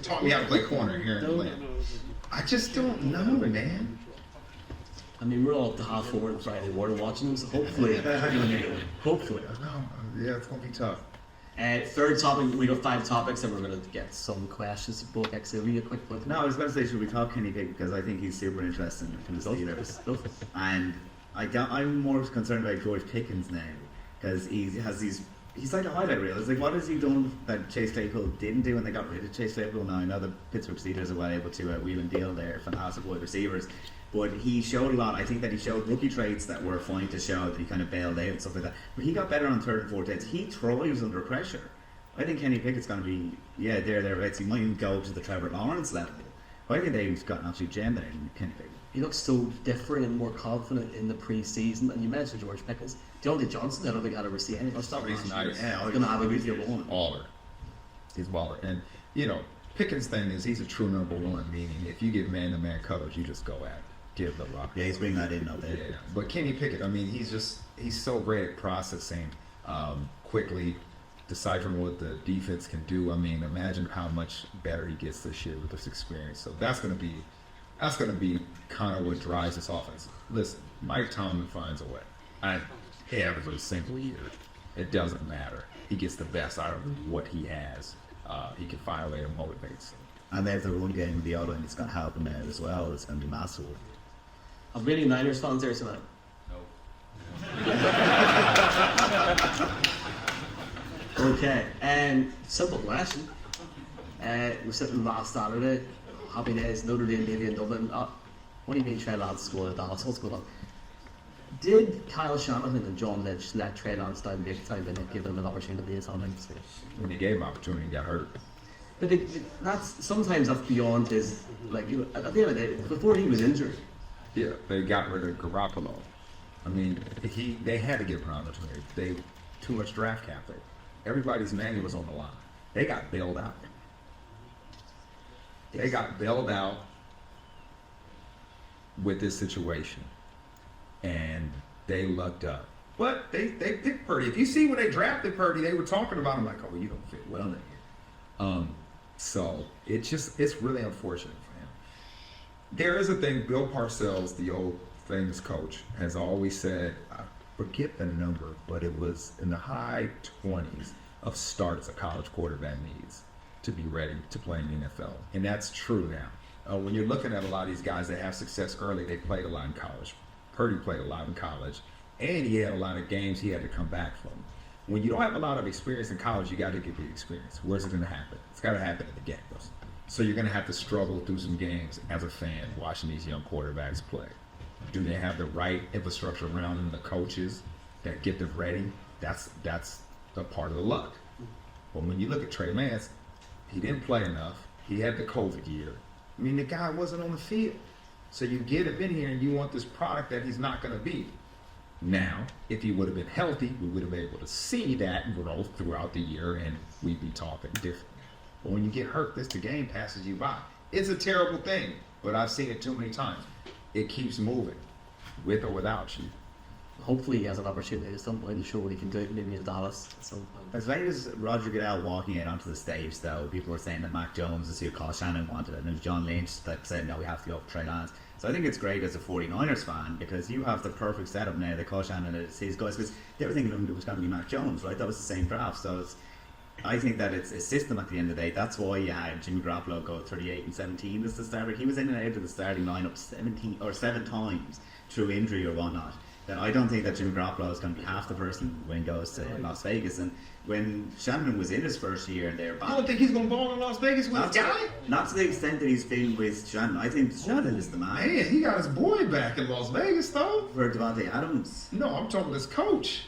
taught me how to play corner here in Atlanta. I just don't know, man. I mean, we're all up to half forward on Friday morning watching them, so hopefully, hopefully. Yeah, it's gonna be tough. Third topic, we got 5 topics, and we're going to get some questions. Both actually, read a quick look. No, I was going to say, should we talk Kenny Pickett because I think he's super interesting to the Steelers. And I'm more concerned about George Pickens now because he's like a highlight reel. It's like, what has he done that Chase Claypool didn't do when they got rid of Chase Claypool? Now I know the Pittsburgh Steelers are well able to wheel and deal there, fantastic wide receivers. But he showed a lot. I think that he showed rookie traits that were fine to show, that he kind of bailed out and stuff like that. But he got better on 3rd and 4th downs. He thrives under pressure. I think Kenny Pickett's going to be, thereabouts. He might even go to the Trevor Lawrence level. I think they've got an absolute gem there in Kenny Pickett. He looks so different and more confident in the pre-season. And you mentioned George Pickens. Deontay Johnson, I don't think I'd ever see any. He's nice. Yeah, I'm going to have a good year one. Baller. He's baller. And, you know, Pickens' thing is he's a true number one, meaning if you get man-to-man coverage, you just go at it. Give the rock. Yeah, he's bringing that in out there. Yeah. But Kenny Pickett, I mean, he's so great at processing quickly, deciphering what the defense can do. I mean, imagine how much better he gets this year with this experience. So that's gonna be kind of what drives this offense. Listen, Mike Tomlin finds a way. Every single year, it doesn't matter. He gets the best out of what he has. He can find a way to motivate. And they have the run game with the O-line. It's going to help him out as well. It's going to be massive. Have we any Niners fans there tonight? No. Okay, simple question. We're sitting last Saturday. Happy days, Notre Dame, Navy, and Dublin. What do you mean Trey Lance scored at Dallas? What's going on? Did Kyle Shanahan and John Lynch let Trey Lance down big time and give them an opportunity to something? When he gave him opportunity, he got hurt. But sometimes that's beyond his, like, you know, at the end of the day, before he was injured. Yeah, they got rid of Garoppolo. I mean, they had to give him an opportunity. They too much draft cap there. Everybody's manual was on the line. They got bailed out. They got bailed out with this situation, and they lucked up. But they picked Purdy. If you see when they drafted Purdy, they were talking about him like, "Oh, you don't fit well in here." So it's really unfortunate for him. There is a thing. Bill Parcells, the old famous coach, has always said, forget the number, but it was in the high 20s of starts a college quarterback needs to be ready to play in the NFL. And that's true now. When you're looking at a lot of these guys that have success early, they played a lot in college. Purdy played a lot in college, and he had a lot of games he had to come back from. When you don't have a lot of experience in college, you got to get the experience. Where's it going to happen? It's got to happen in the games. So you're going to have to struggle through some games as a fan watching these young quarterbacks play. Do they have the right infrastructure around them, the coaches that get them ready? That's a part of the luck. But when you look at Trey Lance, he didn't play enough. He had the COVID year. I mean, the guy wasn't on the field. So you get him in here and you want this product that he's not going to be. Now, if he would have been healthy, we would have been able to see that growth throughout the year and we'd be talking different. But when you get hurt, the game passes you by. It's a terrible thing, but I've seen it too many times. It keeps moving, with or without you. Hopefully he has an opportunity at some point to show what he can do, maybe in Dallas at some point. As late as Roger Goodell walking out onto the stage, though, people were saying that Mac Jones is who Carl Shannon wanted, and it was John Lynch that said, no, we have to go for Trey Lance. So I think it's great as a 49ers fan, because you have the perfect setup now that Carl Shannon is his guys, because they were thinking of him, it was going to be Mac Jones, right? That was the same draft. So I think that it's a system at the end of the day. That's why you had Jimmy Garoppolo go 38 and 17 as the starter. He was in and out of the starting lineup 7 times through injury or whatnot. That I don't think that Jimmy Garoppolo is going to be half the person when he goes to Las Vegas. And when Shannon was in his first year and they're I don't think he's going to ball in Las Vegas with his guy. not to the extent that he's been with Shannon. I think Shannon is the man. Man, he got his boy back in Las Vegas, though. For Devontae Adams. No, I'm talking his coach.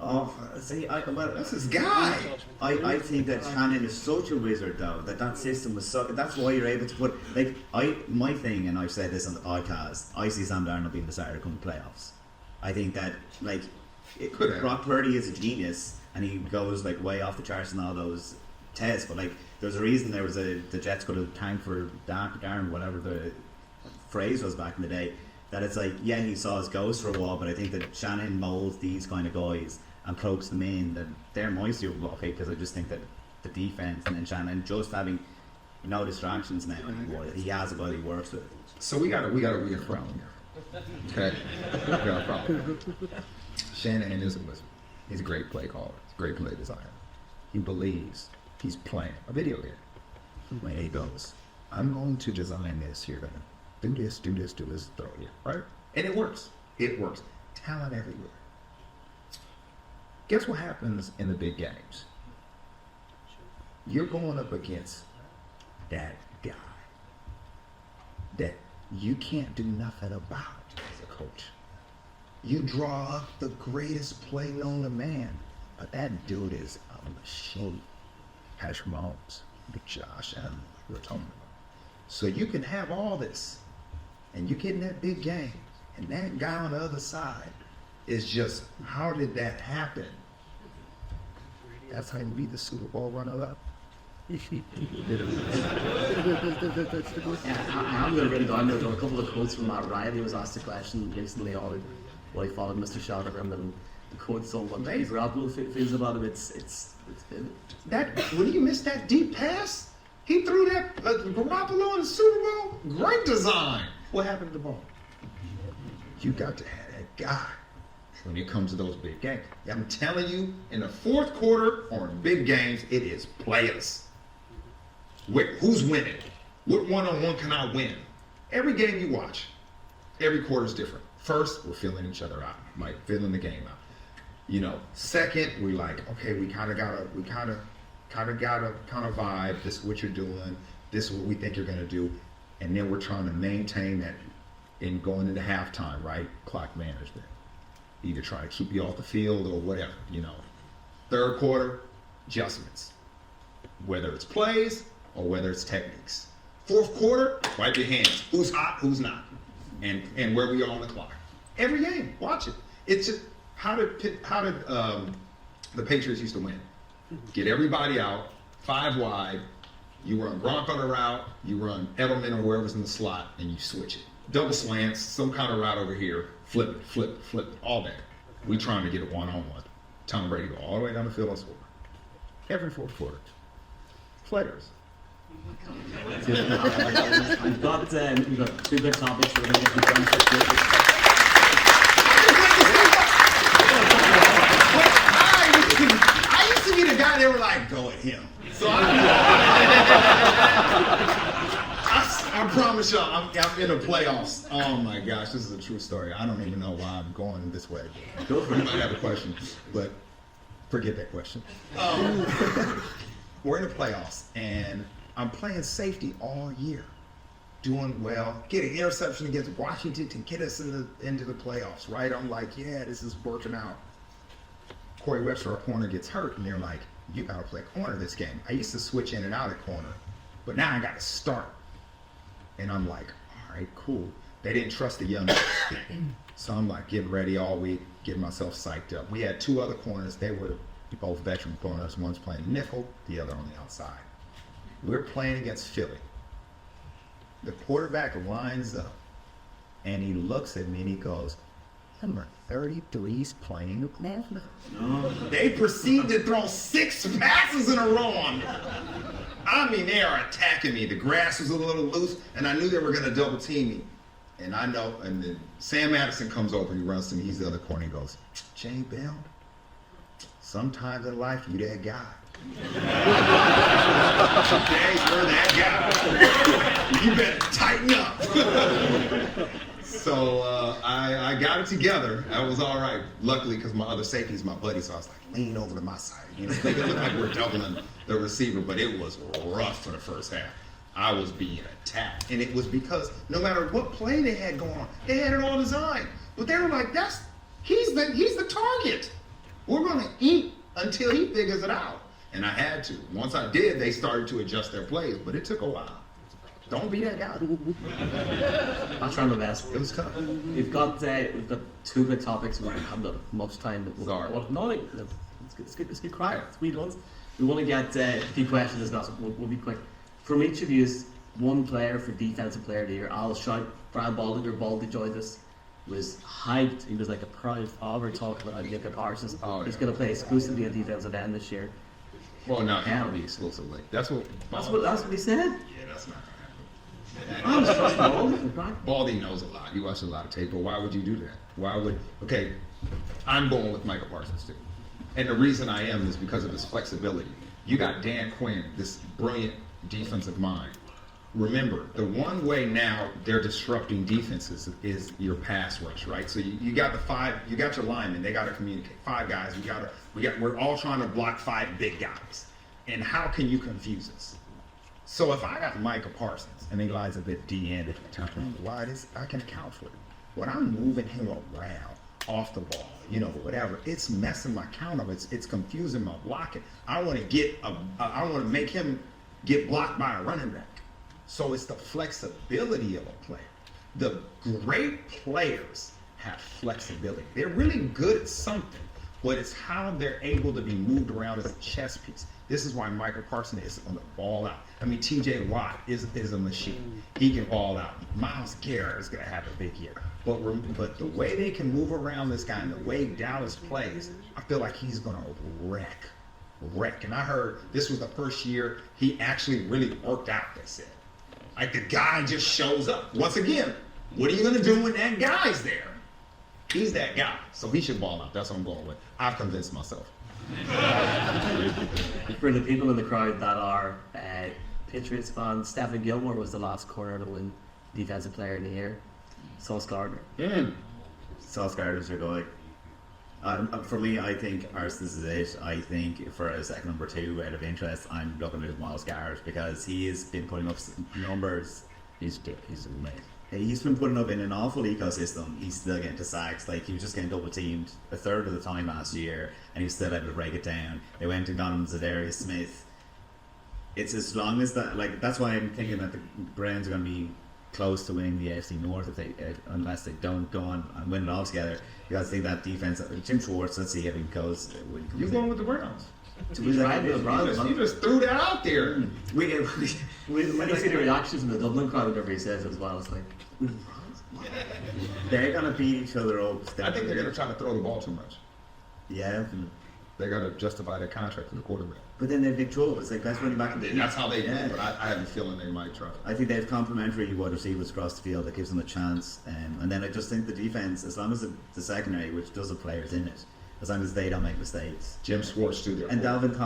Oh, see, That's his guy. I think that Shannon is such a wizard, though, that system was so. That's why you're able to put my thing, and I've said this on the podcast. I see Sam Darnold being the starter come playoffs. I think that Brock Purdy is a genius, and he goes way off the charts in all those tests. But there's a reason there was the Jets could have tanked for Darren, whatever the phrase was back in the day. That it's he saw his ghost for a while, but I think that Shannon molds these kind of guys and plugs them in. That they're my Super Bowl pick, because I just think that the defense and then Shannon just having no distractions now anymore. He has a guy he works with. So we gotta reaffirm here. Okay? We got a problem. Shanahan is a wizard. He's a great play caller. He's a great play designer. He believes he's playing a video game. When he goes, I'm going to design this. You're gonna do this, throw it, right? And it works. It works. Talent everywhere. Guess what happens in the big games? You're going up against that guy that you can't do nothing about as a coach. You draw up the greatest play known to man, but that dude is a machine. Patrick Mahomes, Josh Allen, we're talking about. So you can have all this, and you get in that big game, and that guy on the other side is just, how did that happen? That's how you beat the Super Bowl runner-up. I'm going to bring down there a couple of quotes from Matt Ryan. He was asked a question recently on what he thought of Mr. Shotterham, and the quote on what Dave Garoppolo feels about him. It's That when you missed that deep pass, he threw that Garoppolo in the Super Bowl. Great design. What happened to the ball? You got to have that guy when it comes to those big games. I'm telling you, in the fourth quarter or in big games, it is players. Who's winning? What one-on-one can I win? Every game you watch, every quarter is different. First, We're filling each other out, filling the game out. Second, we okay, we kind of gotta vibe. This is what you're doing. This is what we think you're gonna do, and then we're trying to maintain that in going into halftime, right? Clock management. Either try to keep you off the field or whatever. Third quarter, adjustments, whether it's plays or whether it's techniques. fourth quarter, wipe your hands. Who's hot, who's not, and where we are on the clock. Every game, watch it. It's just how did the Patriots used to win? Get everybody out, 5 wide. You run Gronk on the route, you run Edelman or wherever's in the slot, and you switch it. Double slants, some kind of route over here, flip it, all that. We trying to get a one-on-one. Tom Brady go all the way down the field and score. Every fourth quarter. Players. we've got 2 big topics we're going to get done. him. So I promise y'all, I'm in the playoffs. Oh my gosh, this is a true story. I don't even know why I'm going this way. You might have a question, but forget that question. We're in the playoffs, and I'm playing safety all year, doing well, get an interception against Washington to get us into the playoffs, right? I'm like, yeah, this is working out. Corey Webster, our corner, gets hurt, and they're like, you got to play corner this game. I used to switch in and out at corner, but now I got to start. And I'm like, all right, cool. They didn't trust the young guys. So I'm like getting ready all week, getting myself psyched up. We had 2 other corners. They were both veteran corners. One's playing nickel, the other on the outside. We're playing against Philly. The quarterback lines up, and he looks at me and he goes, number 33's playing now. They proceed to throw 6 passes in a row on me. I mean, they are attacking me. The grass was a little loose, and I knew they were going to double team me. And I know, and then Sam Madison comes over and he runs to me. He's the other corner. He goes, Jay Bell, sometimes in life, you that guy. Jay, you're that guy. You better tighten up. So I got it together. That was all right. Luckily, because my other safety is my buddy, so I was like, lean over to my side. You know, make it look like we're doubling the receiver, but it was rough for the first half. I was being attacked, and it was because no matter what play they had going on, they had it all designed. But they were like, he's the target. We're gonna eat until he figures it out. And I had to. Once I did, they started to adjust their plays, but it took a while. Don't be that guy. I'll try my best. It was tough. We've got 2 good topics. We don't have much time. Sorry. It's good cry. It's sweet ones. We want to get a few questions as well, so we'll be quick. From each of you, one player for Defensive Player of the Year. I'll shout Brian Baldy joined us. Was hyped. He was like a proud father talking about Micah Parsons. Oh, yeah. He's going to play exclusively at defensive end this year. Well, no, he won't be exclusively. That's what he said. Yeah, that's not I was just Baldy. Baldy knows a lot. You watch a lot of tape, but why would you do that? Okay, I'm going with Michael Parsons too. And the reason I am is because of his flexibility. You got Dan Quinn, this brilliant defensive mind. Remember, the one way now they're disrupting defenses is your pass rush, right? So you got the 5, you got your linemen, they got to communicate. 5 guys, we're all trying to block 5 big guys. And how can you confuse us? So if I got Micah Parsons and he lies a bit D-end at the top, why I can account for it. When I'm moving him around off the ball, whatever, it's messing my count up. It's confusing my blocking. I want to make him get blocked by a running back. So it's the flexibility of a player. The great players have flexibility. They're really good at something, but it's how they're able to be moved around as a chess piece. This is why Michael Parsons is on the ball out. I mean, T.J. Watt is a machine. He can ball out. Myles Garrett is going to have a big year. But the way they can move around this guy and the way Dallas plays, I feel like he's going to wreck. And I heard this was the first year he actually really worked out, they said. Like the guy just shows up. Once again, what are you going to do when that guy's there? He's that guy. So he should ball out. That's what I'm going with. I've convinced myself. For the people in the crowd that are Patriots fans, Stephen Gilmore was the last corner to win Defensive Player of the Year. Sauce Gardner. Sauce Gardner's are going. For me, I think Parsons is it. I think for a second number 2 out of interest, I'm looking at Myles Garrett because he has been putting up numbers. He's amazing. He's been putting up in an awful ecosystem. He's still getting to sacks. Like, he was just getting double teamed a third of the time last year, and he was still able to break it down. They went and got him Zadarius Smith. It's as long as that, like, that's why I'm thinking that the Browns are going to be close to winning the AFC North unless they don't go on and win it all together. You got to think that defense. Jim Schwartz. Let's see how he goes. You're going with the Browns. You just threw that out there. When you see the reactions in the Dublin crowd whenever he says it as well, it's like they're gonna beat each other up. I think they're gonna try to throw the ball too much. Yeah. They gotta justify their contract for the quarterback. But then they're big trouble. It's like best running back in the league. That's how they do it, but I have a feeling they might try. I think they have complementary wide receivers across the field that gives them a chance. And then I just think the defense, as long as the secondary, which does have players in it, as long as they don't make mistakes. Jim Schwartz too. There. And Dalvin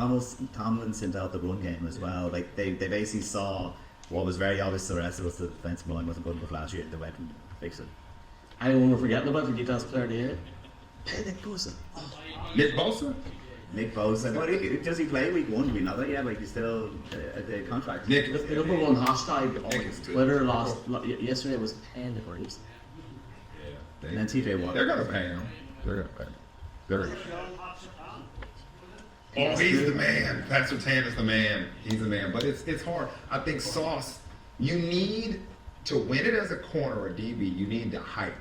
Tomlin sent out the run game as well. Like they basically saw what was very obvious to the rest of us, the defensive line wasn't good enough last year. They went and fixed it. Anyone we're forgetting about for defensive player of the year? Nick Bosa. Nick Bosa? Nick Bosa. What, does he play week 1? Do we know that yet? Like he's still the contract. Nick. The number one hashtag Nick on is good. Twitter yesterday was paying the Braves. Yeah. And then TJ Watt. They're gonna pay him. They're gonna pay him. They're gonna. Oh, he's the man. Pat Surtain is the man. He's the man. But it's hard. I think Sauce, you need to win it as a corner or DB, you need the hype.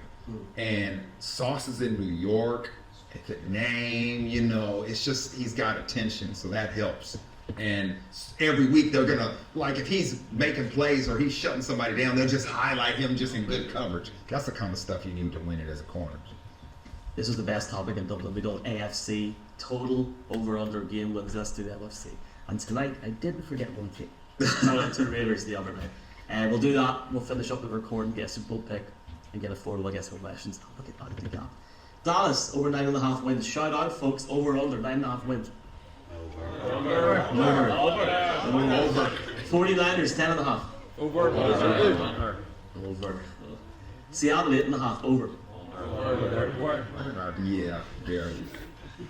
And Sauce is in New York. It's a name, you know, it's just he's got attention, so that helps. And every week they're gonna, like, if he's making plays or he's shutting somebody down, they'll just highlight him just in good coverage. That's the kind of stuff you need to win it as a corner. This was the best topic in Dublin. We done AFC total over/under game wins. Let's do the NFC. And tonight I didn't forget one thing. I went to the Raiders the other night. And we'll do that. We'll finish up the recording, get a Super Bowl pick, and get a affordable guess for questions. Oh, look at that. Dallas over 9.5 wins. Shout out, folks. Over/under 9.5 wins. Over. 49ers 10.5. Over. Seattle 8.5. Over. Yeah, there.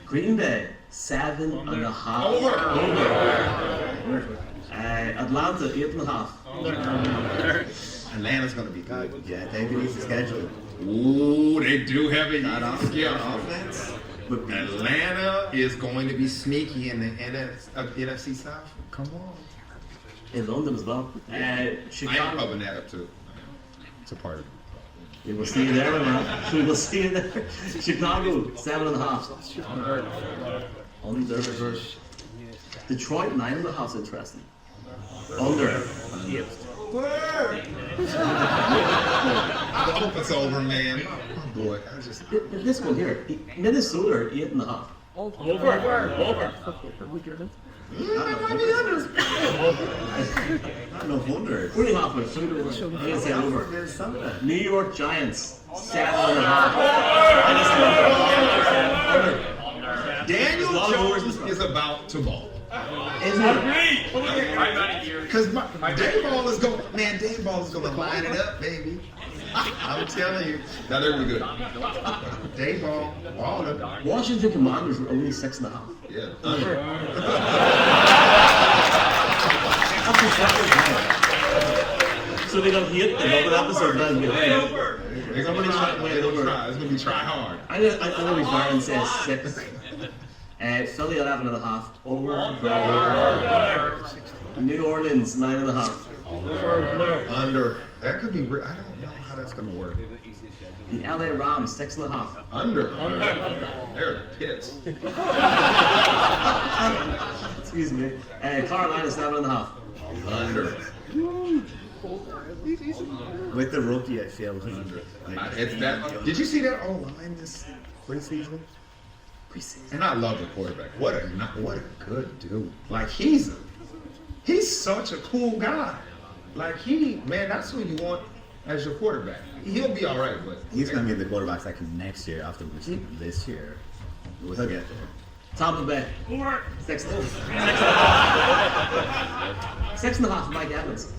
Green Bay 7.5. Over. Atlanta 8.5. Atlanta's gonna be good. Yeah, David needs to schedule. Ooh, they do have an That easy schedule. offense. Atlanta is going to be sneaky in the NFC South. Come on. In London as well. I am Chicago. pumping that up too. It's a part of it. We will see you there, man. We will see you there. Chicago 7.5. Under. Detroit 9.5 is interesting. Under. I hope it's over, man. Oh, boy, I just. This one here, Minnesota 8.5. No wonder. We're only halfway through. I'm gonna say over. There's some of that. New York Giants 7.5. Daniel There's a lot of overs Jones in this is about to ball. Isn't it? Because Dave Ball is going, man, Dave Ball is going to line it up, baby. I'm telling you. Now, there we go. Dave Ball, Waller. Washington Commanders were only 6.5. Yeah. That's the second time. So they got hit another episode then. They're going to try. It's going to be try hard. I know we Byron says 6. Philly 11.5. Over. New Orleans 9.5. Under. That could be, I don't know how that's going to work. The LA Rams 6.5. Under. They're the pits. Excuse me. Carolina 7.5. Under. With the rookie, I feel under. It's that. Did you see that O-line this preseason? And I love the quarterback. What a good dude. Like he's such a cool guy. Like man, that's who you want as your quarterback. He'll be all right, but He's going to be the quarterback second next year after this year. He'll get there. Tampa Bay 6.5. 6.5. Mike Evans.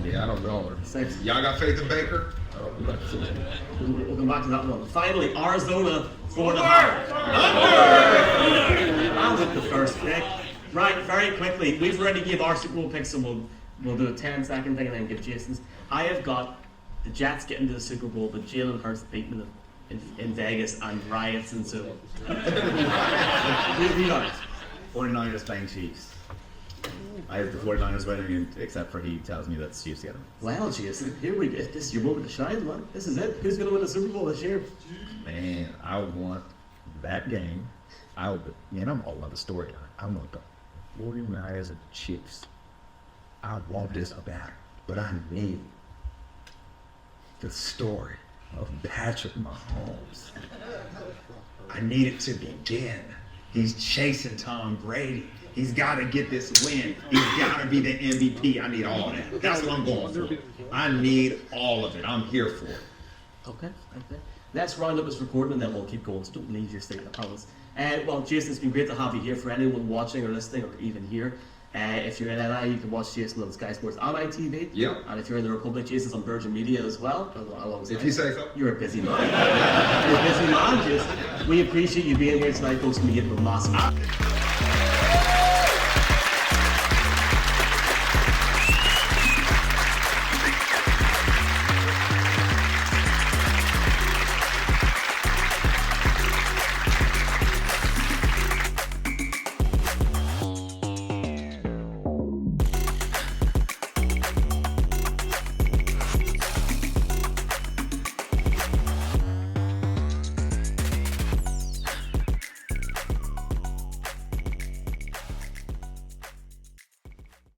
yeah, I don't know. 6. Y'all got faith in Baker? We'll come back to that one. Finally, Arizona 4.5. I'll with the first pick. Right, very quickly. We've already given our Super Bowl picks, so we'll do a 10-second thing and then give Jason's. I have got the Jets getting to the Super Bowl, but Jalen Hurts beating them in Vegas and riots and so. Who got it? 49ers playing Chiefs. I have the 49ers winning, except for he tells me that the Chiefs get them. Well, Jason, here we go. This is your moment to shine, man. This is it. Who's going to win the Super Bowl this year? Man, I want that game. I'm all about the storyline. I want the 49ers and Chiefs. I want this back, but I need the story of Patrick Mahomes. I need it to begin. He's chasing Tom Brady. He's got to get this win. He's got to be the MVP. I need all that. That's what I'm going for. I need all of it. I'm here for it. Okay. let's round up this recording and then we'll keep going. So don't leave your seat, I promise. Well, Jason, it's been great to have you here. For anyone watching or listening or even here, if you're in LA, you can watch Jason on Sky Sports and ITV. Yeah. And if you're in the Republic, Jason's on Virgin Media as well. Alongside. If you say so. You're a busy man. You're a busy man, Jason. We appreciate you being here tonight, folks. We give a massive.